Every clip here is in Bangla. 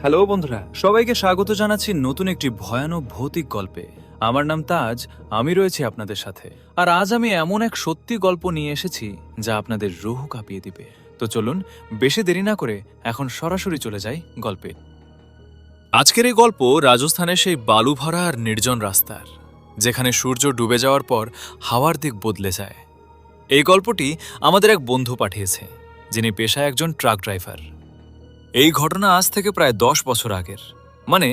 হ্যালো বন্ধুরা, সবাইকে স্বাগত জানাচ্ছি নতুন একটি ভয়ানক ভৌতিক গল্পে। আমার নাম তাজ, আমি রয়েছি আপনাদের সাথে। আর আজ আমি এমন এক সত্যি গল্প নিয়ে এসেছি যা আপনাদের রুহ কাঁপিয়ে দিবে। তো চলুন বেশি দেরি না করে এখন সরাসরি চলে যাই গল্পে। আজকের এই গল্প রাজস্থানের সেই বালু ভরা আর নির্জন রাস্তার, যেখানে সূর্য ডুবে যাওয়ার পর হাওয়ার দিক বদলে যায়। এই গল্পটি আমাদের এক বন্ধু পাঠিয়েছে, যিনি পেশায় একজন ট্রাক ড্রাইভার। এই ঘটনা আজ থেকে প্রায় 10 বছর আগের, মানে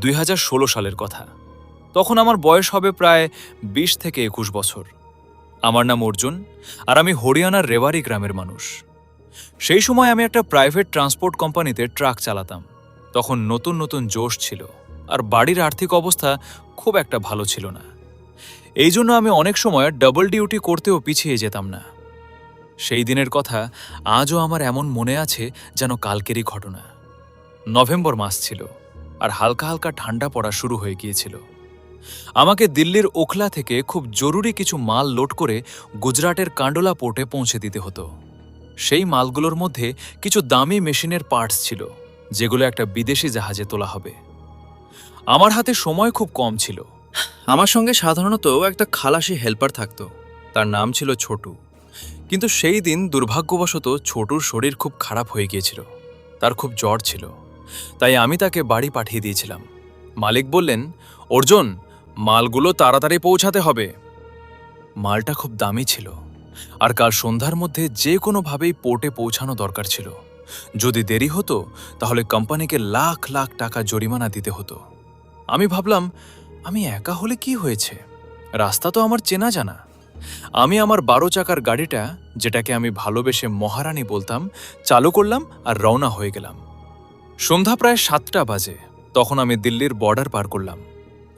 2016 সালের কথা। তখন আমার বয়স হবে প্রায় 20 থেকে 21 বছর। আমার নাম অর্জুন, আর আমি হরিয়ানার রেওয়ারি গ্রামের মানুষ। সেই সময় আমি একটা প্রাইভেট ট্রান্সপোর্ট কোম্পানিতে ট্রাক চালাতাম। তখন নতুন নতুন জোশ ছিল, আর বাড়ির আর্থিক অবস্থা খুব একটা ভালো ছিল না। এই জন্য আমি অনেক সময় ডাবল ডিউটি করতেও পিছিয়ে যেতাম না। সেই দিনের কথা আজও আমার এমন মনে আছে যেন কালকেরই ঘটনা। নভেম্বর মাস ছিল, আর হালকা হালকা ঠান্ডা পড়া শুরু হয়ে গিয়েছিল। আমাকে দিল্লির ওখলা থেকে খুব জরুরি কিছু মাল লোড করে গুজরাটের কান্ডোলা পোর্টে পৌঁছে দিতে হতো। সেই মালগুলোর মধ্যে কিছু দামি মেশিনের পার্টস ছিল, যেগুলো একটা বিদেশি জাহাজে তোলা হবে। আমার হাতে সময় খুব কম ছিল। আমার সঙ্গে সাধারণত একটা খালাসি হেল্পার থাকতো, তার নাম ছিল ছোটু। কিন্তু সেই দিন দুর্ভাগ্যবশত ছোটুর শরীর খুব খারাপ হয়ে গিয়েছিল, তার খুব জ্বর ছিল। তাই আমি তাকে বাড়ি পাঠিয়ে দিয়েছিলাম। মালিক বললেন, অর্জুন, মালগুলো তাড়াতাড়ি পৌঁছাতে হবে। মালটা খুব দামি ছিল, আর কাল সন্ধ্যার মধ্যে যে কোনোভাবেই পোর্টে পৌঁছানো দরকার ছিল। যদি দেরি হতো তাহলে কোম্পানিকে লাখ লাখ টাকা জরিমানা দিতে হতো। আমি ভাবলাম, আমি একা হলে কি হয়েছে, রাস্তা তো আমার চেনা জানা। আমি আমার 12 চাকার গাড়িটা, যেটাকে আমি ভালোবেসে মহারানী বলতাম, চালু করলাম আর রওনা হয়ে গেলাম। সন্ধ্যা প্রায় 7টা বাজে। তখন আমি দিল্লির বর্ডার পার করলাম।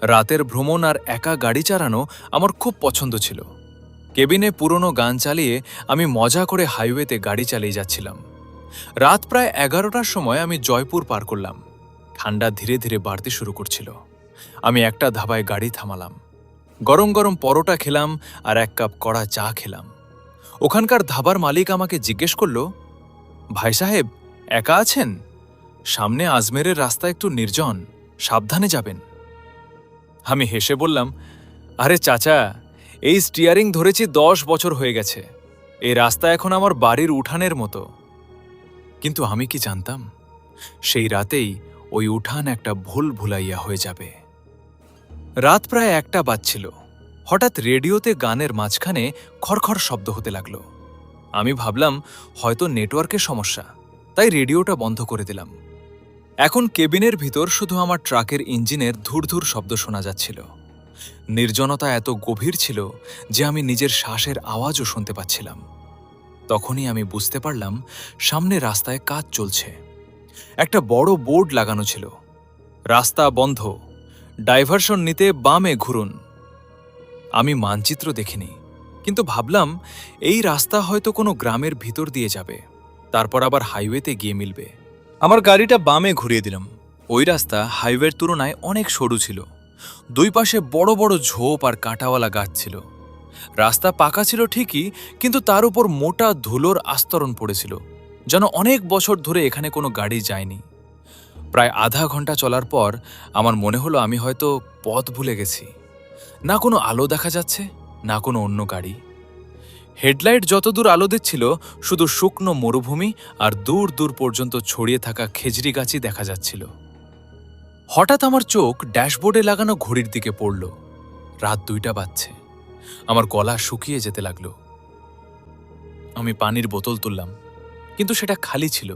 রাতের ভ্রমণ আর একা গাড়ি চালানো আমার খুব পছন্দ ছিল। কেবিনে পুরনো গান চালিয়ে আমি মজা করে হাইওয়েতে গাড়ি চালিয়ে যাচ্ছিলাম। রাত প্রায় 11টার সময় আমি জয়পুর পার করলাম। ঠান্ডা ধীরে ধীরে বাড়তে শুরু করছিল। আমি একটা ধাবায় গাড়ি থামালাম। গরম গরম পরোটা খেলাম আর 1 কাপ কড়া চা খেলাম। ওখানকার ধাবার মালিক আমাকে জিজ্ঞেস করল, ভাই সাহেব, একা আছেন? সামনে আজমেরের রাস্তা একটু নির্জন, সাবধানে যাবেন। আমি হেসে বললাম, আরে চাচা, এই স্টিয়ারিং ধরেছি 10 বছর হয়ে গেছে। এই রাস্তা এখন আমার বাড়ির উঠানের মতো। কিন্তু আমি কি জানতাম, সেই রাতেই ওই উঠান একটা ভুল ভুলাইয়া হয়ে যাবে। রাত প্রায় 1টা বাজছিল। হঠাৎ রেডিওতে গানের মাঝখানে খড়খড় শব্দ হতে লাগলো। আমি ভাবলাম হয়তো নেটওয়ার্কের সমস্যা, তাই রেডিওটা বন্ধ করে দিলাম। এখন কেবিনের ভিতর শুধু আমার ট্রাকের ইঞ্জিনের ধুরধুর শব্দ শোনা যাচ্ছিল। নির্জনতা এত গভীর ছিল যে আমি নিজের শ্বাসের আওয়াজও শুনতে পাচ্ছিলাম। তখনই আমি বুঝতে পারলাম সামনে রাস্তায় কাজ চলছে। একটা বড় বোর্ড লাগানো ছিল, রাস্তা বন্ধ, ডাইভারশন নিতে বামে ঘুরুন। আমি মানচিত্র দেখিনি, কিন্তু ভাবলাম এই রাস্তা হয়তো কোনো গ্রামের ভিতর দিয়ে যাবে, তারপর আবার হাইওয়েতে গিয়ে মিলবে। আমার গাড়িটা বামে ঘুরিয়ে দিলাম। ওই রাস্তা হাইওয়ের তুলনায় অনেক সরু ছিল। দুই পাশে বড় বড় ঝোপ আর কাঁটাওয়ালা গাছ ছিল। রাস্তা পাকা ছিল ঠিকই, কিন্তু তার উপর মোটা ধুলোর আস্তরণ পড়েছিল, যেন অনেক বছর ধরে এখানে কোনো গাড়ি যায়নি। প্রায় আধা ঘন্টা চলার পর আমার মনে হলো আমি হয়তো পথ ভুলে গেছি। না কোনো আলো দেখা যাচ্ছে, না কোনো অন্য গাড়ি। হেডলাইট যতদূর আলো দিচ্ছিল শুধু শুকনো মরুভূমি আর দূর দূর পর্যন্ত ছড়িয়ে থাকা খেজড়ি গাছই দেখা যাচ্ছিল। হঠাৎ আমার চোখ ড্যাশবোর্ডে লাগানো ঘড়ির দিকে পড়ল। রাত 2টা বাজছে। আমার গলা শুকিয়ে যেতে লাগলো। আমি পানির বোতল তুললাম, কিন্তু সেটা খালি ছিল।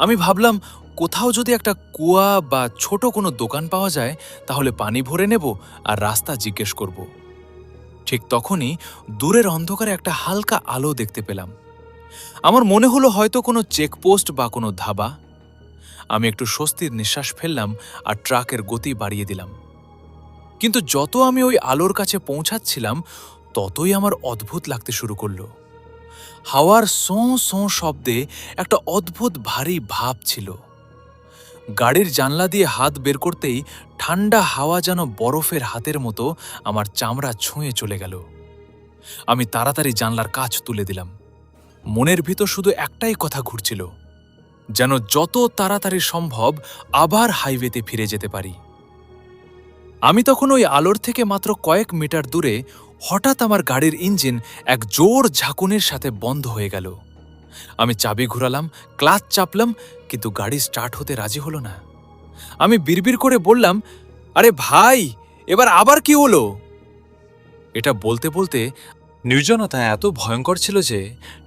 আমি ভাবলাম কোথাও যদি একটা কুয়া বা ছোট কোনো দোকান পাওয়া যায় তাহলে পানি ভরে নেব আর রাস্তা জিজ্ঞেস করব। ঠিক তখনই দূরের অন্ধকারে একটা হালকা আলো দেখতে পেলাম। আমার মনে হলো হয়তো কোনো চেকপোস্ট বা কোনো ধাবা। আমি একটু স্বস্তির নিঃশ্বাস ফেললাম আর ট্রাকের গতি বাড়িয়ে দিলাম। কিন্তু যত আমি ওই আলোর কাছে পৌঁছাচ্ছিলাম ততই আমার অদ্ভুত লাগতে শুরু করলো। হাওয়ার সোঁ সোঁ শব্দে একটা অদ্ভুত ভারী ভাব ছিল। গাড়ির জানলা দিয়ে হাত বের করতেই ঠান্ডা হাওয়া যেন বরফের হাতের মতো আমার চামড়া ছুঁয়ে চলে গেল। আমি তাড়াতাড়ি জানলার কাচ তুলে দিলাম। মনের ভিতর শুধু একটাই কথা ঘুরছিল, যেন যত তাড়াতাড়ি সম্ভব আবার হাইওয়েতে ফিরে যেতে পারি। আমি তখন ওই আলোর থেকে মাত্র কয়েক মিটার দূরে হঠাৎ আমার গাড়ির ইঞ্জিন এক জোর ঝাঁকুনির সাথে বন্ধ হয়ে গেল। আমি চাবি ঘুরালাম, ক্লাচ চাপলাম, কিন্তু গাড়ি স্টার্ট হতে রাজি হলো না। আমি বিড়বিড় করে বললাম, আরে ভাই, এবার আবার কি হলো? এটা বলতে বলতে নির্জনতা এত ভয়ঙ্কর ছিল যে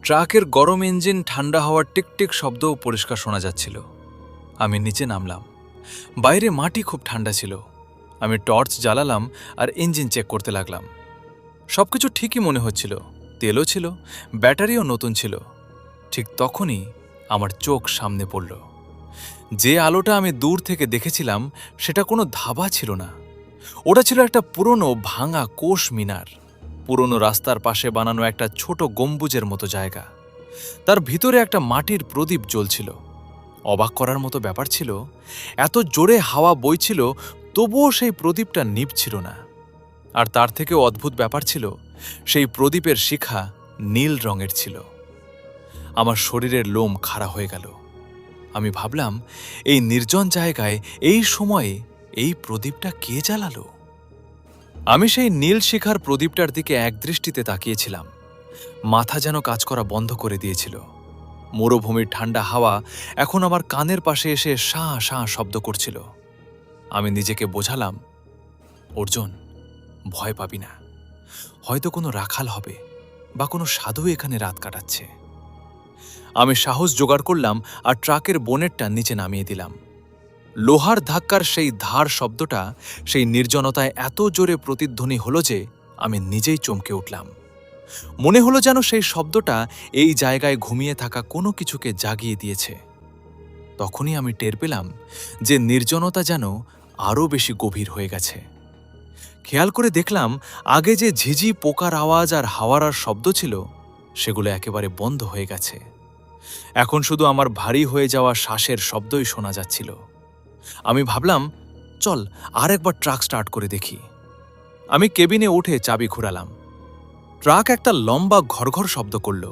ট্রাকের গরম ইঞ্জিন ঠান্ডা হওয়ার টিকটিক শব্দও পরিষ্কার শোনা যাচ্ছিল। আমি নিচে নামলাম। বাইরে মাটি খুব ঠান্ডা ছিল। আমি টর্চ জ্বালালাম আর ইঞ্জিন চেক করতে লাগলাম। সবকিছু ঠিকই মনে হচ্ছিল, তেলও ছিল, ব্যাটারিও নতুন ছিল। ঠিক তখনই আমার চোখ সামনে পড়ল। যে আলোটা আমি দূর থেকে দেখেছিলাম সেটা কোনো ধাবা ছিল না। ওটা ছিল একটা পুরনো ভাঙা কোষ মিনার, পুরনো রাস্তার পাশে বানানো একটা ছোট গম্বুজের মতো জায়গা। তার ভিতরে একটা মাটির প্রদীপ জ্বলছিল। অবাক করার মতো ব্যাপার ছিল, এত জোরে হাওয়া বইছিল তবুও সেই প্রদীপটা নিভছিল না। আর তার থেকেও অদ্ভুত ব্যাপার ছিল, সেই প্রদীপের শিখা নীল রঙের ছিল। আমার শরীরের লোম খাড়া হয়ে গেল। আমি ভাবলাম, এই নির্জন জায়গায় এই সময়ে এই প্রদীপটা কে জ্বালালো? আমি সেই নীল শিখার প্রদীপটার দিকে একদৃষ্টিতে তাকিয়েছিলাম। মাথা যেন কাজ করা বন্ধ করে দিয়েছিল। মরুভূমির ঠান্ডা হাওয়া এখন আমার কানের পাশে এসে শাঁ শাঁ শব্দ করছিল। আমি নিজেকে বোঝালাম, অর্জুন, ভয় পাবি না। হয়তো কোনো রাখাল হবে বা কোনো সাধু এখানে রাত কাটাচ্ছে। আমি সাহস জোগাড় করলাম আর ট্রাকের বোনেটটা নিচে নামিয়ে দিলাম। লোহার ধাক্কার সেই ধার শব্দটা সেই নির্জনতায় এত জোরে প্রতিধ্বনি হলো যে আমি নিজেই চমকে উঠলাম। মনে হলো যেন সেই শব্দটা এই জায়গায় ঘুমিয়ে থাকা কোনো কিছুকে জাগিয়ে দিয়েছে। তখনই আমি টের পেলাম যে নির্জনতা যেন আরও বেশি গভীর হয়ে গেছে। খেয়াল করে দেখলাম, আগে যে ঝিঝি পোকার আওয়াজ আর হাওয়ার শব্দ ছিল সেগুলো একেবারে বন্ধ হয়ে গেছে। এখন শুধু আমার ভারী হয়ে যাওয়া শ্বাসের শব্দই শোনা যাচ্ছিল। আমি ভাবলাম, চল আরেকবার ট্রাক স্টার্ট করে দেখি। আমি কেবিনে উঠে চাবি ঘুরালাম। ট্রাক একটা লম্বা ঘরঘর শব্দ করল,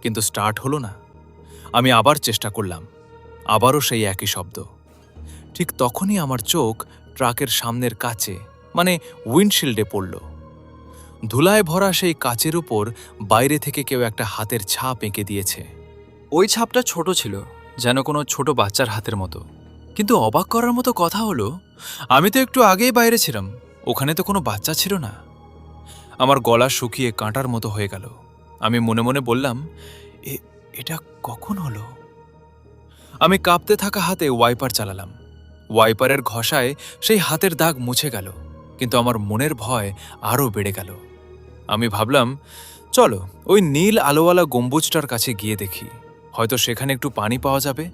কিন্তু স্টার্ট হলো না। আমি আবার চেষ্টা করলাম, আবারও সেই একই শব্দ। ঠিক তখনই আমার চোখ ট্রাকের সামনের কাচে, মানে উইন্ডশিল্ডে পড়ল। ধুলায় ভরা সেই কাচের উপর বাইরে থেকে কেউ একটা হাতের ছাপ এঁকে দিয়েছে। ওই ছাপটা ছোট ছিল, যেন কোনো ছোট বাচ্চার হাতের মতো। কিন্তু অবাক করার মতো কথা হলো, আমি তো একটু আগেই বাইরে ছিলাম, ওখানে তো কোনো বাচ্চা ছিল না। আমার গলা শুকিয়ে কাঁটার মতো হয়ে গেল। আমি মনে মনে বললাম, এটা কখন হলো? আমি কাঁপতে থাকা হাতে ওয়াইপার চালালাম। ওয়াইপারের ঘষায় সেই হাতের দাগ মুছে গেল, কিন্তু আমার মনের ভয় আরও বেড়ে গেল। আমি ভাবলাম, চলো ওই নীল আলোওয়ালা গম্বুজটার কাছে গিয়ে দেখি, হয়তো সেখানে একটু পানি পাওয়া যাবে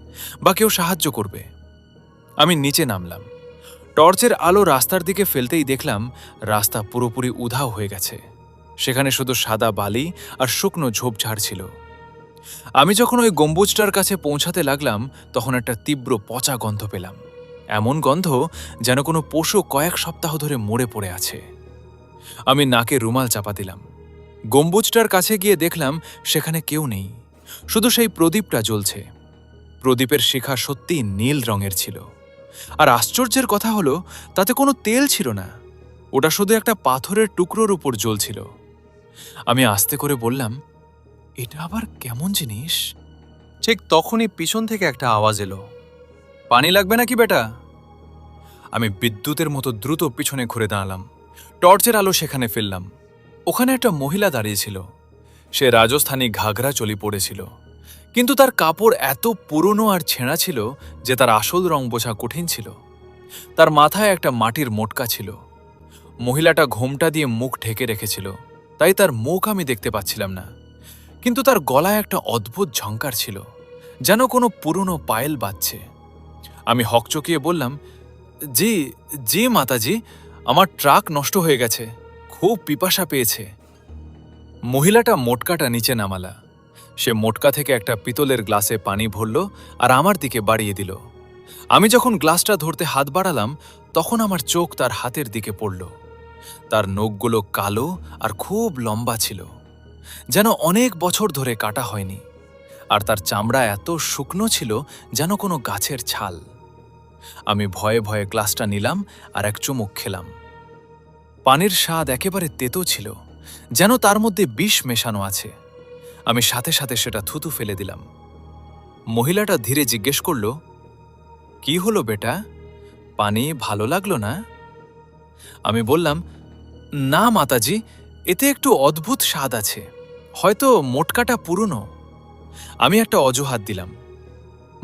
বা কেউ সাহায্য করবে। আমি নিচে নামলাম। টর্চের আলো রাস্তার দিকে ফেলতেই দেখলাম রাস্তা পুরোপুরি উধাও হয়ে গেছে। সেখানে শুধু সাদা বালি আর শুকনো ঝোপঝাড় ছিল। আমি যখন ওই গম্বুজটার কাছে পৌঁছাতে লাগলাম তখন একটা তীব্র পচা গন্ধ পেলাম। এমন গন্ধ যেন কোনো পশু কয়েক সপ্তাহ ধরে মরে পড়ে আছে। আমি নাকে রুমাল চাপা দিলাম। গম্বুজটার কাছে গিয়ে দেখলাম সেখানে কেউ নেই, শুধু সেই প্রদীপটা জ্বলছে। প্রদীপের শিখা সত্যি নীল রঙের ছিল। আর আশ্চর্যের কথা হলো, তাতে কোনো তেল ছিল না, ওটা শুধু একটা পাথরের টুকরোর উপর জ্বলছিল। আমি আস্তে করে বললাম, এটা আবার কেমন জিনিস? ঠিক তখনই পিছন থেকে একটা আওয়াজ এলো, পানি লাগবে নাকি বেটা? আমি বিদ্যুতের মতো দ্রুত পিছনে ঘুরে দাঁড়ালাম। টর্চের আলো সেখানে ফেললাম। ওখানে একটা মহিলা দাঁড়িয়েছিল। সে রাজস্থানী ঘাগরা চলি পড়েছিল, কিন্তু তার কাপড় এত পুরনো আর ছেঁড়া ছিল যে তার আসল রং বোঝা কঠিন ছিল। তার মাথায় একটা মাটির মোটকা ছিল। মহিলাটা ঘোমটা দিয়ে মুখ ঢেকে রেখেছিল, তাই তার মুখ আমি দেখতে পাচ্ছিলাম না। কিন্তু তার গলায় একটা অদ্ভুত ঝংকার ছিল, যেন কোনো পুরনো পায়েল বাজছে। আমি হকচকিয়ে বললাম, জি জি মাতাজি, আমার ট্রাক নষ্ট হয়ে গেছে, খুব পিপাসা পেয়েছে। মহিলাটা মোটকাটা নিচে নামালা। সে মোটকা থেকে একটা পিতলের গ্লাসে পানি ভরল আর আমার দিকে বাড়িয়ে দিল। আমি যখন গ্লাসটা ধরতে হাত বাড়ালাম তখন আমার চোখ তার হাতের দিকে পড়ল। তার নখগুলো কালো আর খুব লম্বা ছিল, যেন অনেক বছর ধরে কাটা হয়নি। আর তার চামড়া এত শুকনো ছিল যেন কোনো গাছের ছাল। আমি ভয়ে ভয়ে গ্লাসটা নিলাম আর এক চুমুক খেলাম। পানির স্বাদ একেবারে তেতো ছিল, যেন তার মধ্যে বিষ মেশানো আছে। আমি সাথে সাথে সেটা থুতু ফেলে দিলাম। মহিলাটা ধীরে জিজ্ঞেস করল, কি হলো বেটা, পানি ভালো লাগলো না? আমি বললাম, না মাতাজি, এতে একটু অদ্ভুত স্বাদ আছে, হয়তো মোটকাটা পুরনো। আমি একটা অজুহাত দিলাম।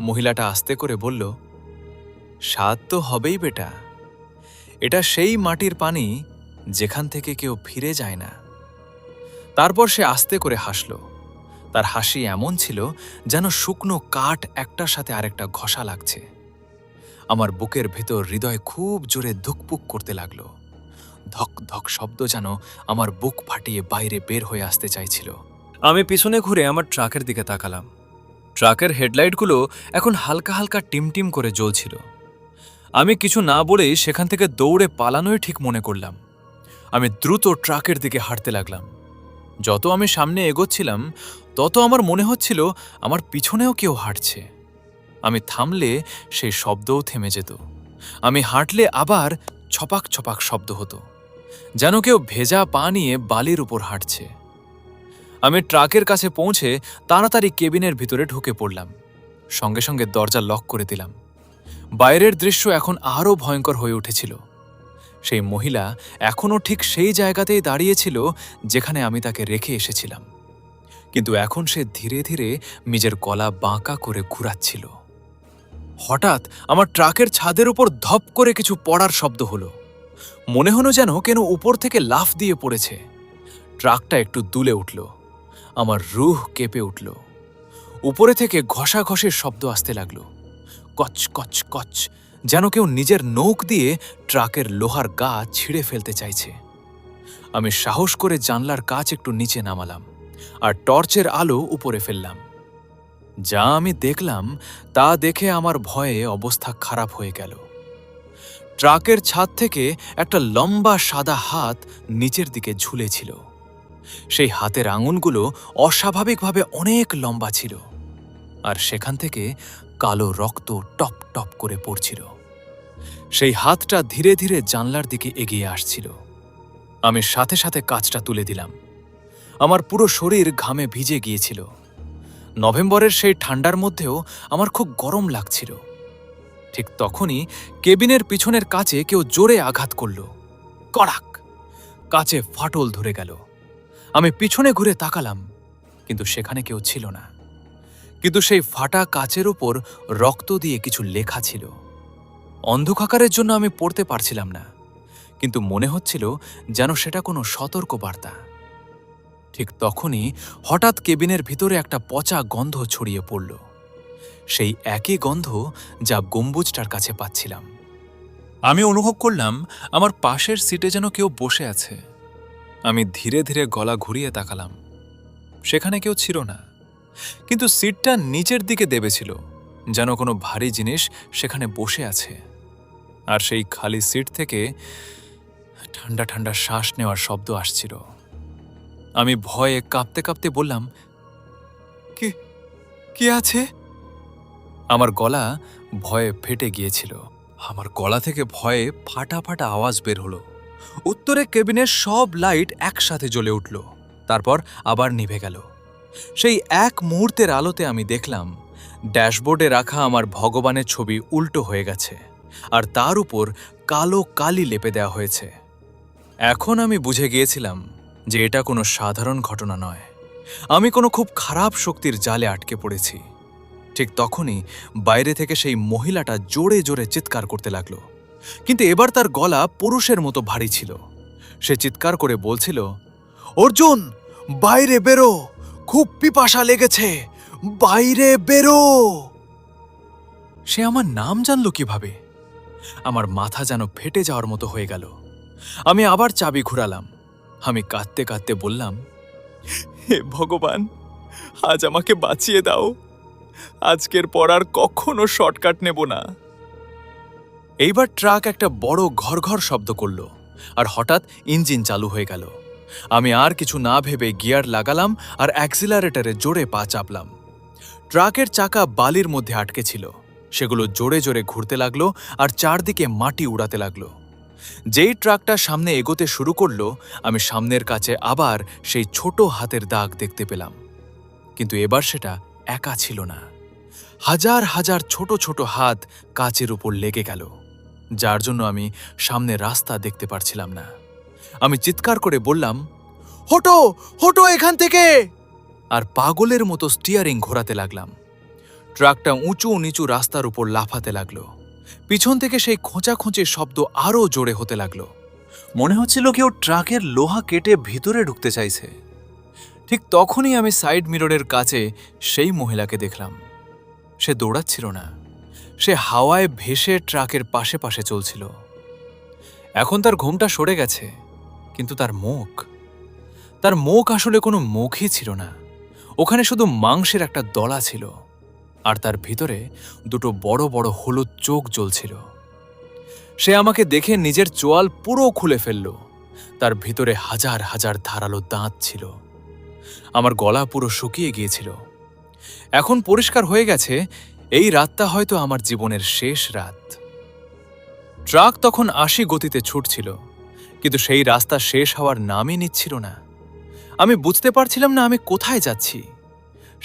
মহিলাটা আস্তে করে বলল, স্বাদ তো হবেই বেটা, এটা সেই মাটির পানি যেখান থেকে কেউ ফিরে যায় না। তারপর সে আস্তে করে হাসল। তার হাসি এমন ছিল যেন শুকনো কাঠ একটার সাথে আরেকটা ঘষা লাগছে। আমার বুকের ভেতর হৃদয় খুব জোরে ধুকপুক করতে লাগলো। ধক ধক শব্দ যেন আমার বুক ফাটিয়ে বাইরে বের হয়ে আসতে চাইছিল। আমি পিছনে ঘুরে আমার ট্রাকের দিকে তাকালাম। ট্রাকের হেডলাইটগুলো এখন হালকা হালকা টিমটিম করে জ্বলছিল। আমি কিছু না বলেই সেখান থেকে দৌড়ে পালানোই ঠিক মনে করলাম। আমি দ্রুত ট্রাকের দিকে হাঁটতে লাগলাম। যত আমি সামনে এগোচ্ছিলাম তত আমার মনে হচ্ছিল আমার পিছনেও কেউ হাঁটছে। আমি থামলে সেই শব্দও থেমে যেত। আমি হাঁটলে আবার ছপাক ছপাক শব্দ হতো, যেন কেউ ভেজা পা নিয়ে বালির উপর হাঁটছে। আমি ট্রাকের কাছে পৌঁছে তাড়াতাড়ি কেবিনের ভিতরে ঢুকে পড়লাম। সঙ্গে সঙ্গে দরজা লক করে দিলাম। বাইরের দৃশ্য এখন আরও ভয়ঙ্কর হয়ে উঠেছিল। সেই মহিলা এখনও ঠিক সেই জায়গাতেই দাঁড়িয়েছিল যেখানে আমি তাকে রেখে এসেছিলাম, কিন্তু এখন সে ধীরে ধীরে নিজের গলা বাঁকা করে ঘুরাচ্ছিল। হঠাৎ আমার ট্রাকের ছাদের উপর ধপ করে কিছু পড়ার শব্দ হলো। মনে হলো যেন কেন উপর থেকে লাফ দিয়ে পড়েছে। ট্রাকটা একটু দুলে উঠল। আমার রুহ কেঁপে উঠল। উপরে থেকে ঘষাঘষির শব্দ আসতে লাগলো, কচ কচ কচ, যেন কেউ নিজের নখ দিয়ে ট্রাকের লোহার গা ছিঁড়ে ফেলতে চাইছে। আমি সাহস করে জানলার কাচ একটু নিচে নামালাম আর টর্চের আলো উপরে ফেললাম। যা আমি দেখলাম তা দেখে আমার ভয়ে অবস্থা খারাপ হয়ে গেল। ট্রাকের ছাদ থেকে একটা লম্বা সাদা হাত নিচের দিকে ঝুলেছিল। সেই হাতের আঙুলগুলো অস্বাভাবিকভাবে অনেক লম্বা ছিল, আর সেখান থেকে কালো রক্ত টপ টপ করে পড়ছিল। সেই হাতটা ধীরে ধীরে জানলার দিকে এগিয়ে আসছিল। আমি সাথে সাথে কাঁচটা তুলে দিলাম। আমার পুরো শরীর ঘামে ভিজে গিয়েছিল। নভেম্বরের সেই ঠান্ডার মধ্যেও আমার খুব গরম লাগছিল। ঠিক তখনই কেবিনের পিছনের কাচে কেউ জোরে আঘাত করল। কড়াক! কাচে ফাটল ধরে গেল। আমি পিছনে ঘুরে তাকালাম, কিন্তু সেখানে কেউ ছিল না। কিন্তু সেই ফাটা কাচের উপর রক্ত দিয়ে কিছু লেখা ছিল। অন্ধকারের জন্য আমি পড়তে পারছিলাম না, কিন্তু মনে হচ্ছিল যেন সেটা কোনো সতর্ক বার্তা। ঠিক তখনই হঠাৎ কেবিনের ভিতরে একটা পচা গন্ধ ছড়িয়ে পড়ল, সেই একই গন্ধ যা গম্বুজটার কাছে পাচ্ছিলাম। আমি অনুভব করলাম আমার পাশের সিটে যেন কেউ বসে আছে। আমি ধীরে ধীরে গলা ঘুরিয়ে তাকালাম। সেখানে কেউ ছিল না, কিন্তু সিটটা নিচের দিকে দেবেছিল, যেন কোনো ভারী জিনিস সেখানে বসে আছে। আর সেই খালি সিট থেকে ঠান্ডা ঠান্ডা শ্বাস নেওয়ার শব্দ আসছিল। আমি ভয়ে কাঁপতে কাঁপতে বললাম, কে আছে? আমার গলা ভয়ে ফেটে গিয়েছিল। আমার গলা থেকে ভয়ে ফাটা ফাটা আওয়াজ বের হলো। উত্তরে কেবিনের সব লাইট একসাথে জ্বলে উঠল, তারপর আবার নিভে গেল। সেই এক মুহূর্তের আলোতে আমি দেখলাম ড্যাশবোর্ডে রাখা আমার ভগবানের ছবি উল্টো হয়ে গেছে, আর তার উপর কালো কালি লেপে দেওয়া হয়েছে। এখন আমি বুঝে গিয়েছিলাম যে এটা কোনো সাধারণ ঘটনা নয়। আমি কোনো খুব খারাপ শক্তির জালে আটকে পড়েছি। ঠিক তখনই বাইরে থেকে সেই মহিলাটা জোরে জোরে চিৎকার করতে লাগলো, কিন্তু এবার তার গলা পুরুষের মতো ভারী ছিল। সে চিৎকার করে বলছিল, অর্জুন, বাইরে বেরো, খুব পিপাসা লেগেছে, বাইরে বেরো। সে আমার নাম জানলো কিভাবে? আমার মাথা যেন ফেটে যাওয়ার মতো হয়ে গেল। আমি আবার চাবি ঘুরালাম। আমি কাঁদতে কাঁদতে বললাম, হে ভগবান, আজ আমাকে বাঁচিয়ে দাও। আজকের পর আর কখনো শর্টকাট নেব না। এইবার ট্রাক একটা বড় ঘরঘর শব্দ করল, আর হঠাৎ ইঞ্জিন চালু হয়ে গেল। আমি আর কিছু না ভেবে গিয়ার লাগালাম আর অ্যাক্সিলারেটরে জোরে পা চাপলাম। ট্রাকের চাকা বালির মধ্যে আটকে ছিল। সেগুলো জোরে জোরে ঘুরতে লাগলো আর চারদিকে মাটি উড়াতে লাগলো। যেই ট্রাকটা সামনে এগোতে শুরু করলো, আমি সামনের কাছে আবার সেই ছোট হাতের দাগ দেখতে পেলাম। কিন্তু এবার সেটা একা ছিল না। হাজার হাজার ছোট ছোট হাত কাচের উপর লেগে গেল, যার জন্য আমি সামনে রাস্তা দেখতে পারছিলাম না। আমি চিৎকার করে বললাম, হটো হটো এখান থেকে, আর পাগলের মতো স্টিয়ারিং ঘোরাতে লাগলাম। ট্রাকটা উঁচু নিচু রাস্তার উপর লাফাতে লাগলো। পিছন থেকে সেই খোঁচাখোঁচির শব্দ আরও জোরে হতে লাগলো। মনে হচ্ছিল কেউ ট্রাকের লোহা কেটে ভিতরে ঢুকতে চাইছে। ঠিক তখনই আমি সাইড মিররের কাছে সেই মহিলাকে দেখলাম। সে দৌড়াচ্ছিল না, সে হাওয়ায় ভেসে ট্রাকের পাশে পাশে চলছিল। এখন তার ঘোমটা সরে গেছে, কিন্তু তার মুখ আসলে কোনো মুখই ছিল না। ওখানে শুধু মাংসের একটা দলা ছিল, আর তার ভিতরে দুটো বড় বড় হলুদ চোখ জ্বলছিল। সে আমাকে দেখে নিজের চোয়াল পুরো খুলে ফেলল। তার ভিতরে হাজার হাজার ধারালো দাঁত ছিল। আমার গলা পুরো শুকিয়ে গিয়েছিল। এখন পরিষ্কার হয়ে গেছে, এই রাতটা হয়তো আমার জীবনের শেষ রাত। ট্রাক তখন ৮০ গতিতে ছুটছিল, কিন্তু সেই রাস্তা শেষ হওয়ার নামই নিচ্ছিল না। আমি বুঝতে পারছিলাম না আমি কোথায় যাচ্ছি।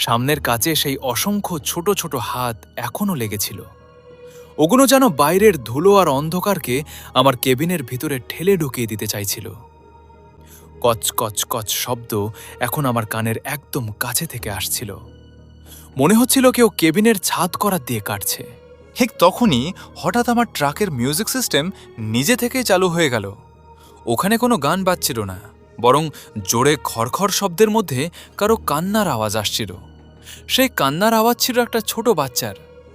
সামনের কাছে সেই অসংখ্য ছোট ছোট হাত এখনও লেগেছিল। ওগুলো যেন বাইরের ধুলো আর অন্ধকারকে আমার কেবিনের ভিতরে ঠেলে ঢুকিয়ে দিতে চাইছিল। কচ কচ কচ শব্দ এখন আমার কানের একদম কাছে থেকে আসছিল। মনে হচ্ছিল কেউ কেবিনের ছাদ করাত দিয়ে কাটছে। ঠিক তখনই হঠাৎ আমার ট্রাকের মিউজিক সিস্টেম নিজে থেকেই চালু হয়ে গেল। ওখানে কোনো গান বাজছিল না, বরং জোরে খড়খড় শব্দের মধ্যে কারো কান্নার আওয়াজ আসছিল। সেই কান্নার আওয়াজ ছিল একটা ছোট বাচ্চার।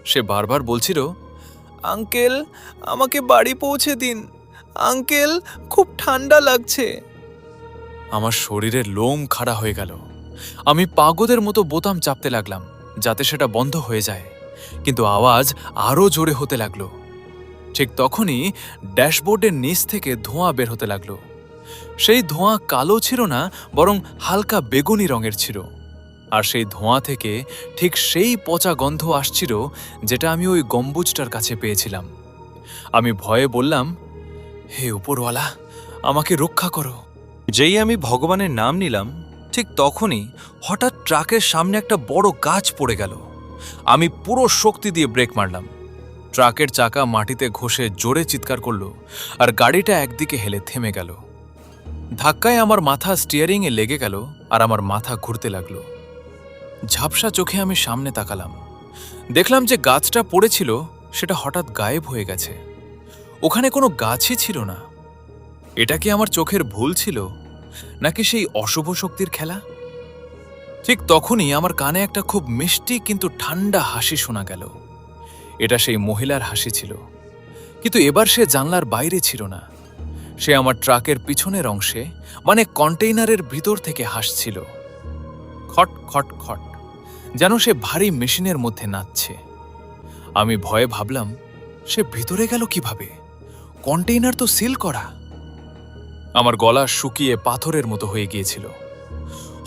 সে বারবার বলছিল, আঙ্কেল, আমাকে বাড়ি পৌঁছে দিন, আঙ্কেল, খুব ঠান্ডা লাগছে। আমার শরীরের লোম খাড়া হয়ে গেল। আমি পাগলের মতো বোতাম চাপতে লাগলাম যাতে সেটা বন্ধ হয়ে যায়, কিন্তু আওয়াজ আরও জোরে হতে লাগলো। ঠিক তখনই ড্যাশবোর্ডের নিচ থেকে ধোঁয়া বের হতে লাগলো। সেই ধোঁয়া কালো ছিল না, বরং হালকা বেগুনি রঙের ছিল। আর সেই ধোঁয়া থেকে ঠিক সেই পচা গন্ধ আসছিল যেটা আমি ওই গম্বুজটার কাছে পেয়েছিলাম। আমি ভয়ে বললাম, হে উপরওয়ালা, আমাকে রক্ষা করো। যেই আমি ভগবানের নাম নিলাম, ঠিক তখনই হঠাৎ ট্রাকের সামনে একটা বড় গাছ পড়ে গেল। আমি পুরো শক্তি দিয়ে ব্রেক মারলাম। ট্রাকের চাকা মাটিতে ঘষে জোরে চিৎকার করল, আর গাড়িটা একদিকে হেলে থেমে গেল। ধাক্কায় আমার মাথা স্টিয়ারিংয়ে লেগে গেল, আর আমার মাথা ঘুরতে লাগলো। ঝাপসা চোখে আমি সামনে তাকালাম। দেখলাম যে গাছটা পড়েছিল সেটা হঠাৎ গায়েব হয়ে গেছে। ওখানে কোনো গাছই ছিল না। এটা কি আমার চোখের ভুল ছিল, নাকি সেই অশুভ শক্তির খেলা? ঠিক তখনই আমার কানে একটা খুব মিষ্টি কিন্তু ঠান্ডা হাসি শোনা গেল। এটা সেই মহিলার হাসি ছিল, কিন্তু এবার সে জানলার বাইরে ছিল না। সে আমার ট্রাকের পিছনের অংশে, মানে কন্টেইনারের ভিতর থেকে হাসছিল। খট খট খট, যেন সে ভারী মেশিনের মধ্যে নাচছে। আমি ভয়ে ভাবলাম, সে ভিতরে গেল কিভাবে? কন্টেইনার তো সিল করা। আমার গলা শুকিয়ে পাথরের মতো হয়ে গিয়েছিল।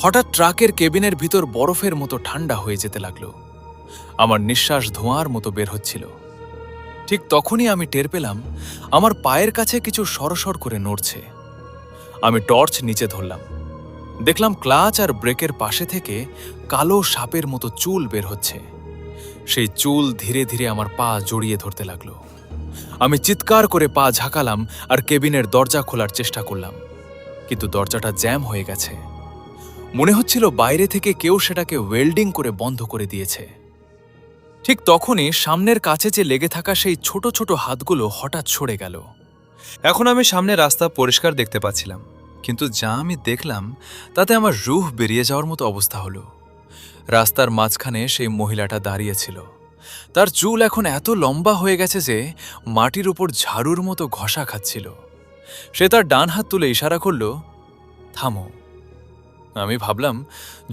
হঠাৎ ট্রাকের কেবিনের ভিতর বরফের মতো ঠান্ডা হয়ে যেতে লাগলো। আমার নিঃশ্বাস ধোঁয়ার মতো বের হচ্ছিল। ঠিক তখনই আমি টের পেলাম আমার পায়ের কাছে কিছু সরসর করে নড়ছে। আমি টর্চ নিচে ধরলাম। দেখলাম ক্লাচ আর ব্রেকের পাশে থেকে কালো সাপের মতো চুল বের হচ্ছে। সেই চুল ধীরে ধীরে আমার পা জড়িয়ে ধরতে লাগলো। আমি চিৎকার করে পা ঝাঁকালাম আর কেবিনের দরজা খোলার চেষ্টা করলাম, কিন্তু দরজাটা জ্যাম হয়ে গেছে। মনে হচ্ছিল বাইরে থেকে কেউ সেটাকে ওয়েল্ডিং করে বন্ধ করে দিয়েছে। ঠিক তখনই সামনের কাছে যে লেগে থাকা সেই ছোট ছোট হাতগুলো হঠাৎ সরে গেল। এখন আমি সামনে রাস্তা পরিষ্কার দেখতে পাচ্ছিলাম, কিন্তু যা আমি দেখলাম তাতে আমার রুহ বেরিয়ে যাওয়ার মতো অবস্থা হলো। রাস্তার মাঝখানে সেই মহিলাটা দাঁড়িয়েছিল। তার চুল এখন এত লম্বা হয়ে গেছে যে মাটির উপর ঝাড়ুর মতো ঘষা খাচ্ছিল। সে তার ডান হাত তুলে ইশারা করল, থামো। আমি ভাবলাম,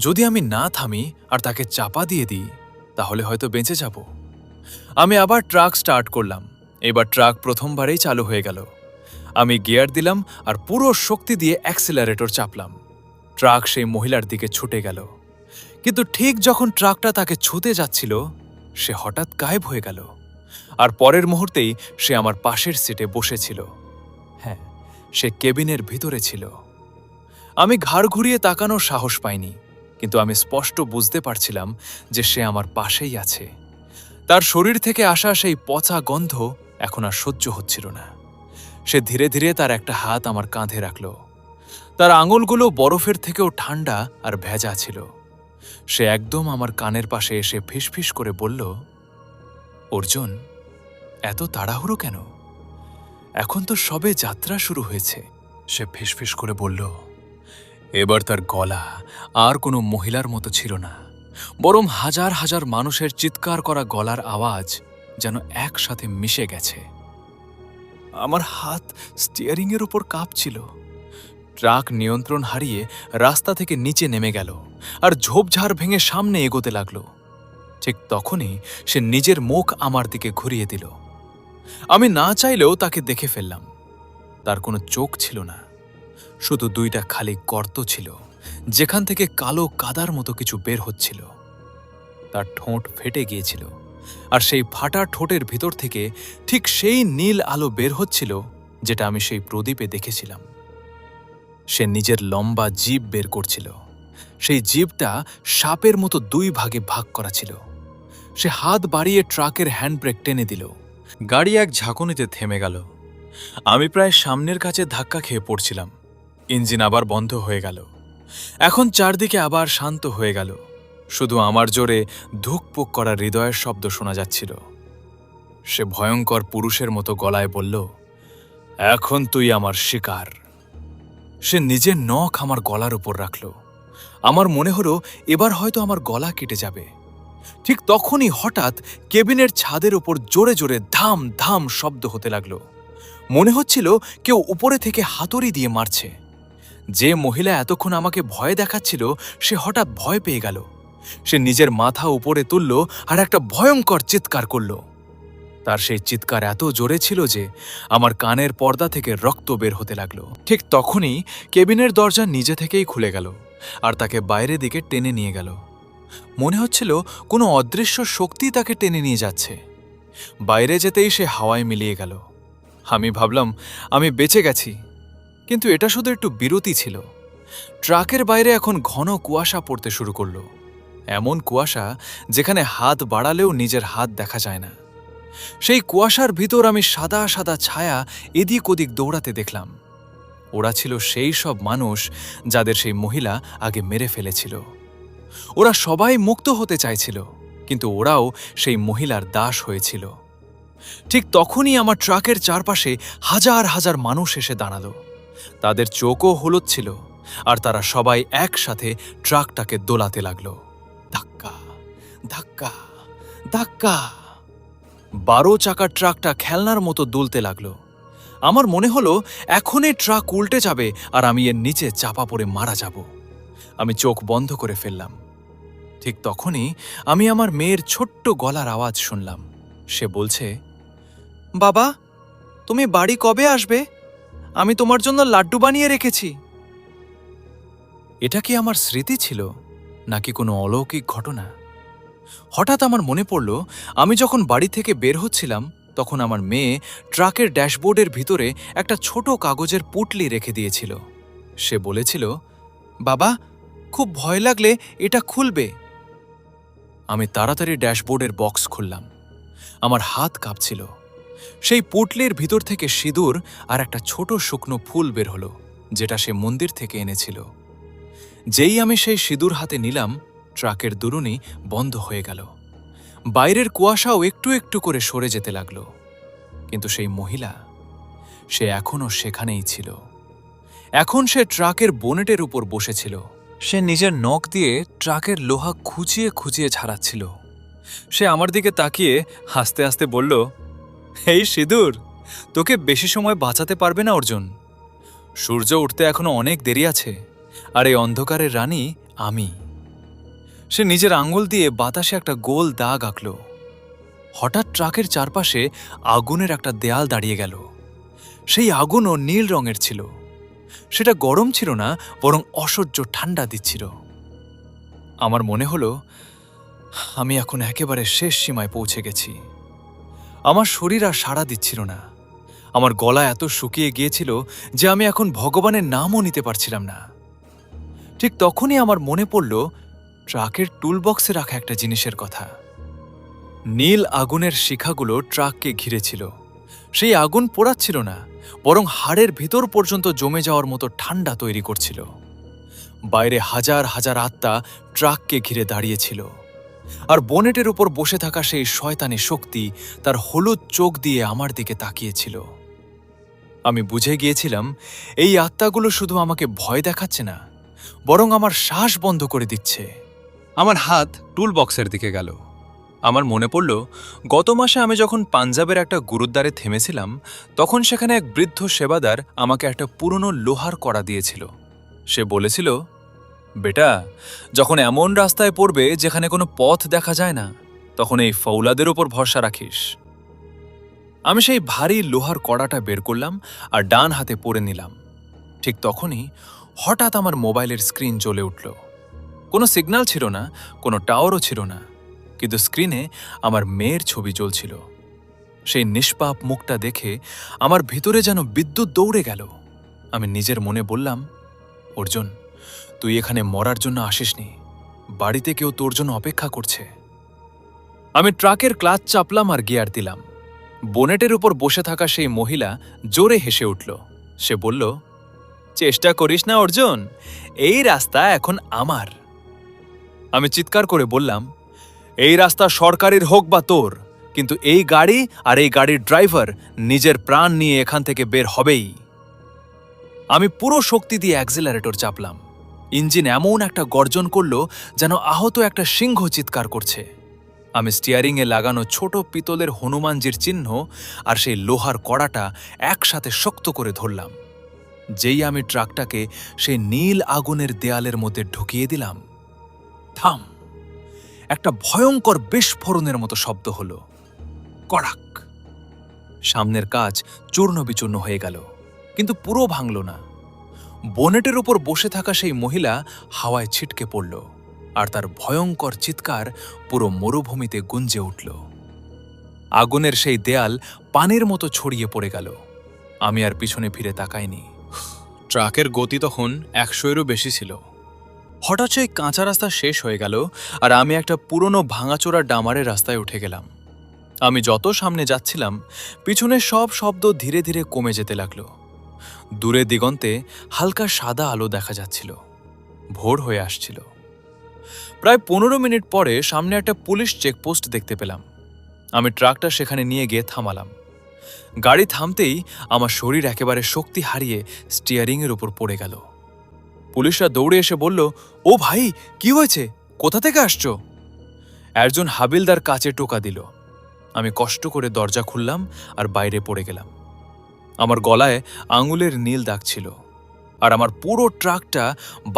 যদি আমি না থামি আর তাকে চাপা দিয়ে দিই তাহলে হয়তো বেঁচে যাব। আমি আবার ট্রাক স্টার্ট করলাম। এবার ট্রাক প্রথমবারেই চালু হয়ে গেল। আমি গিয়ার দিলাম আর পুরো শক্তি দিয়ে অ্যাক্সিলারেটর চাপলাম। ট্রাক সেই মহিলার দিকে ছুটে গেল, কিন্তু ঠিক যখন ট্রাকটা তাকে ছুঁতে যাচ্ছিল, সে হঠাৎ গায়েব হয়ে গেল। আর পরের মুহূর্তেই সে আমার পাশের সিটে বসেছিল। হ্যাঁ, সে কেবিনের ভিতরে ছিল। আমি ঘাড় ঘুরিয়ে তাকানোর সাহস পাইনি, কিন্তু আমি স্পষ্ট বুঝতে পারছিলাম যে সে আমার পাশেই আছে। তার শরীর থেকে আসা সেই পচা গন্ধ এখন আর সহ্য হচ্ছিল না। সে ধীরে ধীরে তার একটা হাত আমার কাঁধে রাখল। তার আঙুলগুলো বরফের থেকেও ঠান্ডা আর ভেজা ছিল। সে একদম আমার কানের পাশে এসে ফিসফিস করে বলল, অর্জুন, এত তাড়াহুড়ো কেন? এখন তো সবে যাত্রা শুরু হয়েছে। সে ফিসফিস করে বলল। এবার তার গলা আর কোনো মহিলার মতো ছিল না, বরং হাজার হাজার মানুষের চিৎকার করা গলার আওয়াজ যেন একসাথে মিশে গেছে। আমার হাত স্টিয়ারিংয়ের উপর কাঁপছিল। ট্রাক নিয়ন্ত্রণ হারিয়ে রাস্তা থেকে নিচে নেমে গেল আর ঝোপঝাড় ভেঙে সামনে এগোতে লাগল। ঠিক তখনই সে নিজের মুখ আমার দিকে ঘুরিয়ে দিল। আমি না চাইলেও তাকে দেখে ফেললাম। তার কোনো চোখ ছিল না, শুধু দুইটা খালি গর্ত ছিল, যেখান থেকে কালো কাদার মতো কিছু বের হচ্ছিল। তার ঠোঁট ফেটে গিয়েছিল, আর সেই ফাটা ঠোঁটের ভিতর থেকে ঠিক সেই নীল আলো বের হচ্ছিল যেটা আমি সেই প্রদীপে দেখেছিলাম। সে নিজের লম্বা জিভ বের করছিল। সেই জিভটা সাপের মতো দুই ভাগে ভাগ করা ছিল। সে হাত বাড়িয়ে ট্রাকের হ্যান্ডব্রেক টেনে দিল। গাড়ি এক ঝাঁকুনিতে থেমে গেল। আমি প্রায় সামনের কাছে ধাক্কা খেয়ে পড়ছিলাম। ইঞ্জিন আবার বন্ধ হয়ে গেল। এখন চারদিকে আবার শান্ত হয়ে গেল। শুধু আমার জোরে ধুকপুক করা হৃদয়ের শব্দ শোনা যাচ্ছিল। সে ভয়ঙ্কর পুরুষের মতো গলায় বলল, এখন তুই আমার শিকার। সে নিজের নখ আমার গলার উপর রাখল। আমার মনে হলো এবার হয়তো আমার গলা কেটে যাবে। ঠিক তখনই হঠাৎ কেবিনের ছাদের উপর জোরে জোরে ধাম ধাম শব্দ হতে লাগলো। মনে হচ্ছিল কেউ উপরে থেকে হাতুড়ি দিয়ে মারছে। যে মহিলা এতক্ষণ আমাকে ভয় দেখাচ্ছিল সে হঠাৎ ভয় পেয়ে গেল। সে নিজের মাথা উপরে তুলল আর একটা ভয়ঙ্কর চিৎকার করল। তার সেই চিৎকার এত জোরে ছিল যে আমার কানের পর্দা থেকে রক্ত বের হতে লাগলো। ঠিক তখনই কেবিনের দরজা নিজে থেকেই খুলে গেল আর তাকে বাইরের দিকে টেনে নিয়ে গেল। মনে হচ্ছিল কোনো অদৃশ্য শক্তি তাকে টেনে নিয়ে যাচ্ছে। বাইরে যেতেই সে হাওয়ায় মিলিয়ে গেল। আমি ভাবলাম আমি বেঁচে গেছি, কিন্তু এটা শুধু একটু বিরতি ছিল। ট্রাকের বাইরে এখন ঘন কুয়াশা পড়তে শুরু করলো। এমন কুয়াশা যেখানে হাত বাড়ালেও নিজের হাত দেখা যায় না। সেই কুয়াশার ভিতর আমি সাদা সাদা ছায়া এদিক ওদিক দৌড়াতে দেখলাম। ওরা ছিল সেই সব মানুষ যাদের সেই মহিলা আগে মেরে ফেলেছিল। ওরা সবাই মুক্ত হতে চাইছিল, কিন্তু ওরাও সেই মহিলার দাস হয়েছিল। ঠিক তখনই আমার ট্রাকের চারপাশে হাজার হাজার মানুষ এসে দাঁড়ালো। তাদের চোখও হলুচ্ছিল, আর তারা সবাই একসাথে ট্রাকটাকে দোলাতে লাগলো। ধাক্কা ধাক্কা ধাক্কা। 12 চাকার ট্রাকটা খেলনার মতো দুলতে লাগলো। আমার মনে হলো এখনই ট্রাক উল্টে যাবে আর আমি এর নিচে চাপা পড়ে মারা যাব। আমি চোখ বন্ধ করে ফেললাম। ঠিক তখনই আমি আমার মেয়ের ছোট্ট গলার আওয়াজ শুনলাম। সে বলছে, বাবা, তুমি বাড়ি কবে আসবে? আমি তোমার জন্য লাড্ডু বানিয়ে রেখেছি। এটা কি আমার স্মৃতি ছিল নাকি কোনো অলৌকিক ঘটনা? হঠাৎ আমার মনে পড়ল, আমি যখন বাড়ি থেকে বের হচ্ছিলাম তখন আমার মেয়ে ট্রাকের ড্যাশবোর্ডের ভিতরে একটা ছোট কাগজের পুটলি রেখে দিয়েছিল। সে বলেছিল, বাবা, খুব ভয় লাগলে এটা খুলবে। আমি তাড়াতাড়ি ড্যাশবোর্ডের বক্স খুললাম। আমার হাত কাঁপছিল। সেই পুটলির ভিতর থেকে সিঁদুর আর একটা ছোট শুকনো ফুল বের হলো, যেটা সে মন্দির থেকে এনেছিল। যেই আমি সেই সিঁদুর হাতে নিলাম, ট্রাকের দুরুনি বন্ধ হয়ে গেল। বাইরের কুয়াশাও একটু একটু করে সরে যেতে লাগল। কিন্তু সেই মহিলা, সে এখনও সেখানেই ছিল। এখন সে ট্রাকের বোনেটের উপর বসেছিল। সে নিজের নখ দিয়ে ট্রাকের লোহা খুঁচিয়ে খুঁচিয়ে ছাড়াচ্ছিল। সে আমার দিকে তাকিয়ে হাসতে হাসতে বলল, এই সিঁদুর, তোকে বেশি সময় বাঁচাতে পারবে না অর্জুন। সূর্য উঠতে এখনো অনেক দেরি আছে, আর এই অন্ধকারের রানী আমি। সে নিজের আঙ্গুল দিয়ে বাতাসে একটা গোল দাগ আঁকল। হঠাৎ ট্রাকের চারপাশে আগুনের একটা দেয়াল দাঁড়িয়ে গেল। সেই আগুনও নীল রঙের ছিল। সেটা গরম ছিল না, বরং অসহ্য ঠান্ডা দিচ্ছিল। আমার মনে হলো আমি এখন একেবারে শেষ সীমায় পৌঁছে গেছি। আমার শরীর আর সাড়া দিচ্ছিল না। আমার গলা এত শুকিয়ে গিয়েছিল যে আমি এখন ভগবানের নামও নিতে পারছিলাম না। ঠিক তখনই আমার মনে পড়ল ট্রাকের টুলবক্সে রাখা একটা জিনিসের কথা। নীল আগুনের শিখাগুলো ট্রাককে ঘিরেছিল। সেই আগুন পোড়াচ্ছিল না, বরং হাড়ের ভিতর পর্যন্ত জমে যাওয়ার মতো ঠান্ডা তৈরি করছিল। বাইরে হাজার হাজার আত্মা ট্রাককে ঘিরে দাঁড়িয়েছিল, আর বোনেটের উপর বসে থাকা সেই শয়তানি শক্তি তার হলুদ চোখ দিয়ে আমার দিকে তাকিয়েছিল। আমি বুঝে গিয়েছিলাম এই আত্মাগুলো শুধু আমাকে ভয় দেখাচ্ছে না, বরং আমার শ্বাস বন্ধ করে দিচ্ছে। আমার হাত টুল বক্সের দিকে গেল। আমার মনে পড়ল গত মাসে আমি যখন পাঞ্জাবের একটা গুরুদ্বারে থেমেছিলাম, তখন সেখানে এক বৃদ্ধ সেবাদার আমাকে একটা পুরনো লোহার কড়া দিয়েছিল। সে বলেছিল, বেটা, যখন এমন রাস্তায় পড়বে যেখানে কোনো পথ দেখা যায় না, তখন এই ফৌলাদের ওপর ভরসা রাখিস। আমি সেই ভারী লোহার কড়াটা বের করলাম আর ডান হাতে পরে নিলাম। ঠিক তখনই হঠাৎ আমার মোবাইলের স্ক্রিন জ্বলে উঠল। কোনো সিগন্যাল ছিল না, কোনো টাওয়ারও ছিল না, কিন্তু স্ক্রিনে আমার মেয়ের ছবি জ্বলছিল। সেই নিষ্পাপ মুখটা দেখে আমার ভিতরে যেন বিদ্যুৎ দৌড়ে গেল। আমি নিজের মনে বললাম, অর্জুন, তুই এখানে মরার জন্য আসিসনি, বাড়িতে কেউ তোর জন্য অপেক্ষা করছে। আমি ট্রাকের ক্লাচ চাপলাম আর গিয়ার দিলাম। বোনেটের উপর বসে থাকা সেই মহিলা জোরে হেসে উঠল। সে বলল, চেষ্টা করিস না অর্জুন, এই রাস্তা এখন আমার। আমি চিৎকার করে বললাম, এই রাস্তা সরকারের হোক বা তোর, কিন্তু এই গাড়ি আর এই গাড়ির ড্রাইভার নিজের প্রাণ নিয়ে এখান থেকে বের হবেই। আমি পুরো শক্তি দিয়ে অ্যাক্সিলারেটর চাপলাম। ইঞ্জিন এমন একটা গর্জন করল যেন আহত একটা সিংহ চিৎকার করছে। আমি স্টিয়ারিংয়ে লাগানো ছোট পিতলের হনুমানজির চিহ্ন আর সেই লোহার কড়াটা একসাথে শক্ত করে ধরলাম। যেই আমি ট্রাকটাকে সেই নীল আগুনের দেয়ালের মধ্যে ঢুকিয়ে দিলাম, থাম! একটা ভয়ঙ্কর বিস্ফোরণের মতো শব্দ হলো। কড়াক! সামনের কাচ চূর্ণ বিচূর্ণ হয়ে গেল, কিন্তু পুরো ভাঙল না। বোনেটের উপর বসে থাকা সেই মহিলা হাওয়ায় ছিটকে পড়ল, আর তার ভয়ঙ্কর চিৎকার পুরো মরুভূমিতে গুঞ্জে উঠল। আগুনের সেই দেয়াল পানির মতো ছড়িয়ে পড়ে গেল। আমি আর পিছনে ফিরে তাকাইনি। ট্রাকের গতি তখন 100-এরও বেশি ছিল। হঠাৎ সেই কাঁচা রাস্তা শেষ হয়ে গেল, আর আমি একটা পুরনো ভাঙাচোরা ডামারের রাস্তায় উঠে গেলাম। আমি যত সামনে যাচ্ছিলাম, পিছনের সব শব্দ ধীরে ধীরে কমে যেতে লাগলো। দূরে দিগন্তে হালকা সাদা আলো দেখা যাচ্ছিল। ভোর হয়ে আসছিল। প্রায় 15 মিনিট পরে সামনে একটা পুলিশ চেকপোস্ট দেখতে পেলাম। আমি ট্রাকটা সেখানে নিয়ে গিয়ে থামালাম। গাড়ি থামতেই আমার শরীর একেবারে শক্তি হারিয়ে স্টিয়ারিংয়ের উপর পড়ে গেল। পুলিশরা দৌড়ে এসে বলল, ও ভাই, কি হয়েছে? কোথা থেকে আসছো? একজন হাবিলদার কাচে টোকা দিল। আমি কষ্ট করে দরজা খুললাম আর বাইরে পড়ে গেলাম। আমার গলায় আঙুলের নীল দাগ ছিল, আর আমার পুরো ট্রাকটা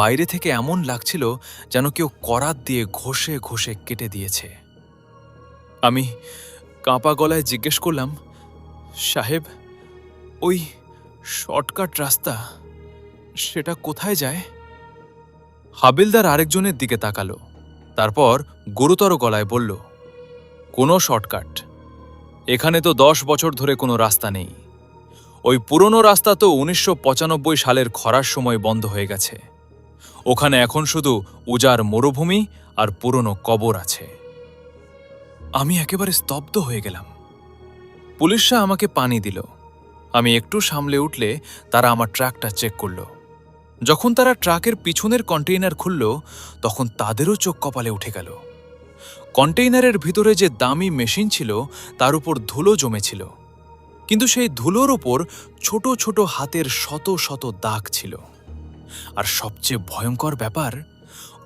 বাইরে থেকে এমন লাগছিল যেন কেউ করাত দিয়ে ঘষে ঘষে কেটে দিয়েছে। আমি কাঁপা গলায় জিজ্ঞেস করলাম, সাহেব, ওই শর্টকাট রাস্তা, সেটা কোথায় যায়? হাবিলদার আরেকজনের দিকে তাকালো, তারপর গুরুতর গলায় বলল, কোনো শর্টকাট? এখানে তো 10 বছর ধরে কোনো রাস্তা নেই। ওই পুরনো রাস্তা তো 1995 সালের খরার সময় বন্ধ হয়ে গেছে। ওখানে এখন শুধু উজাড় মরুভূমি আর পুরনো কবর আছে। আমি একেবারে স্তব্ধ হয়ে গেলাম। পুলিশরা আমাকে পানি দিল। আমি একটু সামলে উঠলে তারা আমার ট্রাকটা চেক করল। যখন তারা ট্রাকের পিছনের কন্টেইনার খুলল, তখন তাদেরও চোখ কপালে উঠে গেল। কন্টেইনারের ভিতরে যে দামি মেশিন ছিল তার উপর ধুলো জমেছিল, কিন্তু সেই ধুলোর ওপর ছোট ছোট হাতের শত শত দাগ ছিল। আর সবচেয়ে ভয়ঙ্কর ব্যাপার,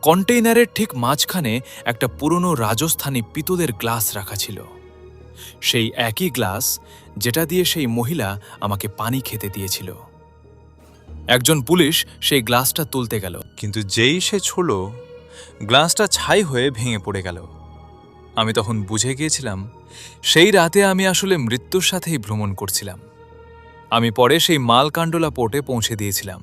কন্টেইনারের ঠিক মাঝখানে একটা পুরনো রাজস্থানী পিতলের গ্লাস রাখা ছিল। সেই একই গ্লাস যেটা দিয়ে সেই মহিলা আমাকে পানি খেতে দিয়েছিল। একজন পুলিশ সেই গ্লাসটা তুলতে গেল, কিন্তু যেই সে ছুঁল, গ্লাসটা ছাই হয়ে ভেঙে পড়ে গেল। আমি তখন বুঝে গিয়েছিলাম সেই রাতে আমি আসলে মৃত্যুর সাথেই ভ্রমণ করছিলাম। আমি পরে সেই মালকান্ডোলা পোর্টে পৌঁছে দিয়েছিলাম,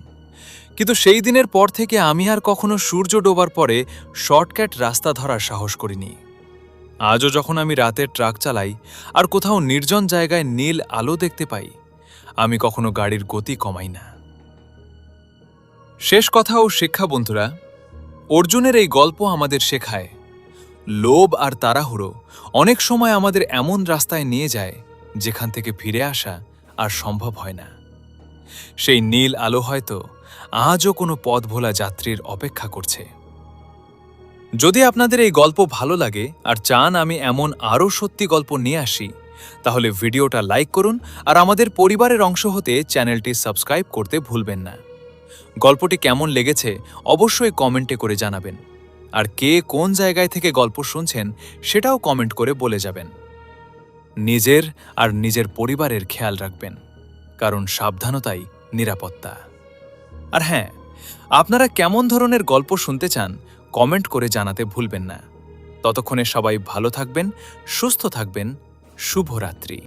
কিন্তু সেই দিনের পর থেকে আমি আর কখনো সূর্য ডোবার পরে শর্টকাট রাস্তা ধরার সাহস করিনি। আজও যখন আমি রাতের ট্রাক চালাই আর কোথাও নির্জন জায়গায় নীল আলো দেখতে পাই, আমি কখনো গাড়ির গতি কমাই না। শেষ কথা ও শিক্ষা বন্ধুরা, অর্জুনের এই গল্প আমাদের শেখায় লোভ আর তাড়াহুড়ো অনেক সময় আমাদের এমন রাস্তায় নিয়ে যায় যেখান থেকে ফিরে আসা আর সম্ভব হয় না। সেই নীল আলো হয়তো আজও কোনো পথ ভোলা যাত্রীর অপেক্ষা করছে। যদি আপনাদের এই গল্প ভালো লাগে আর চান আমি এমন আরও সত্যি গল্প নিয়ে আসি, তাহলে ভিডিওটা লাইক করুন আর আমাদের পরিবারের অংশ হতে চ্যানেলটি সাবস্ক্রাইব করতে ভুলবেন না। গল্পটি কেমন লেগেছে অবশ্যই কমেন্টে করে জানাবেন, আর কে কোন জায়গায় থেকে গল্প শুনছেন সেটাও কমেন্ট করে বলে যাবেন। নিজের আর নিজের পরিবারের খেয়াল রাখবেন, কারণ সাবধানতাই নিরাপত্তা। আর হ্যাঁ, আপনারা কেমন ধরনের গল্প শুনতে চান কমেন্ট করে জানাতে ভুলবেন না। ততক্ষণে সবাই ভালো থাকবেন, সুস্থ থাকবেন। শুভরাত্রি।